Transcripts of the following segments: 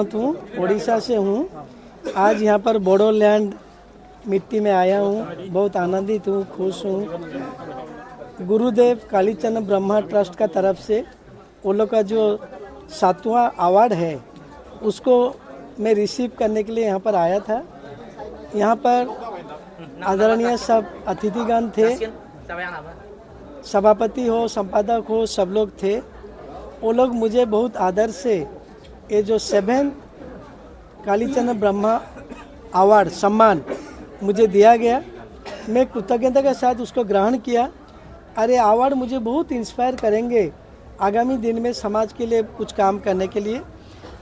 राउत हूँ, उड़ीसा से हूँ। आज यहाँ पर बोडोलैंड मिट्टी में आया हूँ, बहुत आनंदित हूँ, खुश हूँ। गुरुदेव कालीचरण ब्रह्मा ट्रस्ट का तरफ से वो लोग का जो 7वां अवार्ड है उसको मैं रिसीव करने के लिए यहाँ पर आया था। यहाँ पर आदरणीय सब अतिथिगण थे, सभापति हो, संपादक हो, सब लोग थे। वो लोग मुझे बहुत आदर से ये जो 7th कालीचरण ब्रह्मा अवार्ड सम्मान मुझे दिया गया, मैं कृतज्ञता के साथ उसको ग्रहण किया। अरे अवार्ड मुझे बहुत इंस्पायर करेंगे आगामी दिन में समाज के लिए कुछ काम करने के लिए।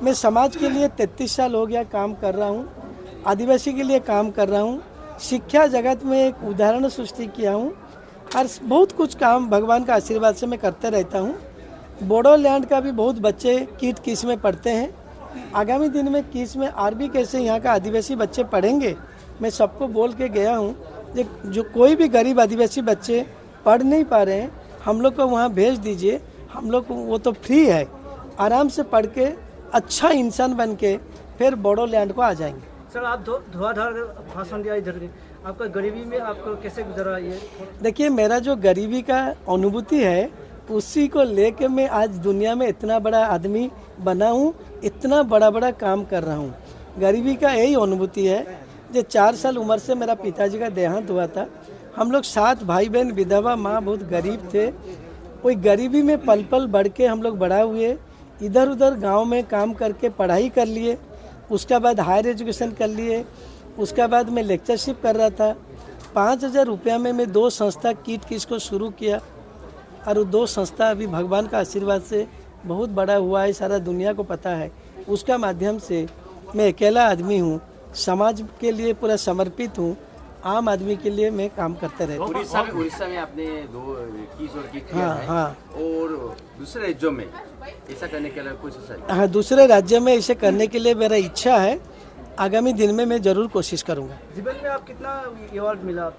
मैं समाज के लिए 33 साल हो गया काम कर रहा हूँ, आदिवासी के लिए काम कर रहा हूँ, शिक्षा जगत में एक उदाहरण सृष्टि किया हूँ और बहुत कुछ काम भगवान का आशीर्वाद से मैं करते रहता हूँ। बोडोलैंड का भी बहुत बच्चे कीट किस में पढ़ते हैं। आगामी दिन में किस में और भी कैसे यहाँ का आदिवासी बच्चे पढ़ेंगे, मैं सबको बोल के गया हूँ जो कोई भी गरीब आदिवासी बच्चे पढ़ नहीं पा रहे हैं, हम लोग को वहाँ भेज दीजिए। हम लोग वो तो फ्री है, आराम से पढ़ के अच्छा इंसान बन के फिर बोडोलैंड को आ जाएंगे। सर, आप धुआंधार भाषण दिया इधर, आपका गरीबी में आपको कैसे गुजरा ये? देखिए, मेरा जो गरीबी का अनुभूति है उसी को लेके मैं आज दुनिया में इतना बड़ा आदमी बना हूँ, इतना बड़ा बड़ा काम कर रहा हूँ। गरीबी का यही अनुभूति है। जो 4 साल उम्र से मेरा पिताजी का देहांत हुआ था, हम लोग 7 भाई बहन, विधवा माँ, बहुत गरीब थे। कोई गरीबी में पल पल बढ़ के हम लोग बड़ा हुए, इधर उधर गांव में काम करके पढ़ाई कर लिए, उसके बाद हायर एजुकेशन कर लिए, उसके बाद मैं लेक्चरशिप कर रहा था। 5,000 रुपया में मैं 2 संस्था कीट किस को शुरू किया और वो 2 संस्था अभी भगवान का आशीर्वाद से बहुत बड़ा हुआ है, सारा दुनिया को पता है। उसका माध्यम से मैं अकेला आदमी हूँ, समाज के लिए पूरा समर्पित हूँ, आम आदमी के लिए मैं काम करते रहता हूँ। उड़ीसा में आपने 2 कीस और कीट किया है। हाँ। और दूसरे राज्यों में ऐसा करने के लिए कुछ? हाँ, दूसरे राज्य में इसे करने के लिए मेरा इच्छा है। आगामी दिन में मैं ज़रूर कोशिश करूँगा। जीवन में आप कितना अवार्ड मिला?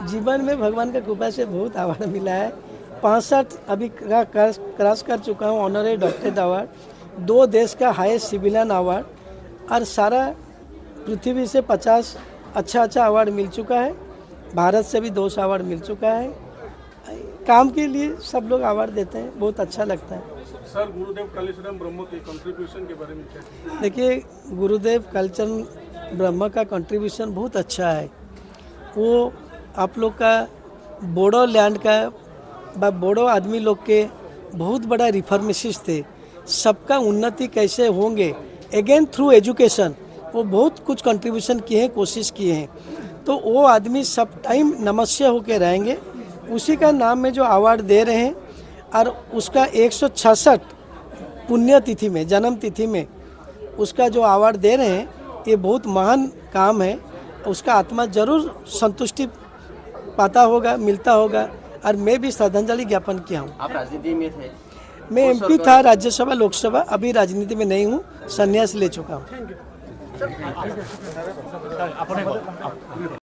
जीवन में भगवान का कृपा से बहुत अवार्ड मिला है। 65 अभी क्रॉस कर चुका हूँ, ऑनररी डॉक्टरेट अवार्ड, 2 देश का हाईएस्ट सिविलियन अवार्ड और सारा पृथ्वी से 50 अच्छा अवार्ड मिल चुका है। भारत से भी 2 अवार्ड मिल चुका है। काम के लिए सब लोग अवार्ड देते हैं, बहुत अच्छा लगता है। सर, गुरुदेव कालीचरण ब्रह्मा के कंट्रीब्यूशन के बारे में क्या? देखिए, गुरुदेव कालीचरण ब्रह्मा का कंट्रीब्यूशन बहुत अच्छा है। वो आप लोग का बोडोलैंड का बोडो आदमी लोग के बहुत बड़ा रिफॉर्मिस्ट थे। सबका उन्नति कैसे होंगे अगेन थ्रू एजुकेशन, वो बहुत कुछ कंट्रीब्यूशन किए हैं, कोशिश किए हैं। तो वो आदमी सब टाइम नमस्य होके रहेंगे। उसी का नाम में जो अवार्ड दे रहे हैं और उसका 166 पुण्यतिथि में, जन्म तिथि में उसका जो अवार्ड दे रहे हैं, ये बहुत महान काम है। उसका आत्मा जरूर संतुष्टि पाता होगा, मिलता होगा। और मैं भी श्रद्धांजलि ज्ञापन किया हूँ। आप राजनीति में थे? मैं एमपी था, राज्यसभा, लोकसभा, अभी राजनीति में नहीं हूँ, संन्यास ले चुका हूँ।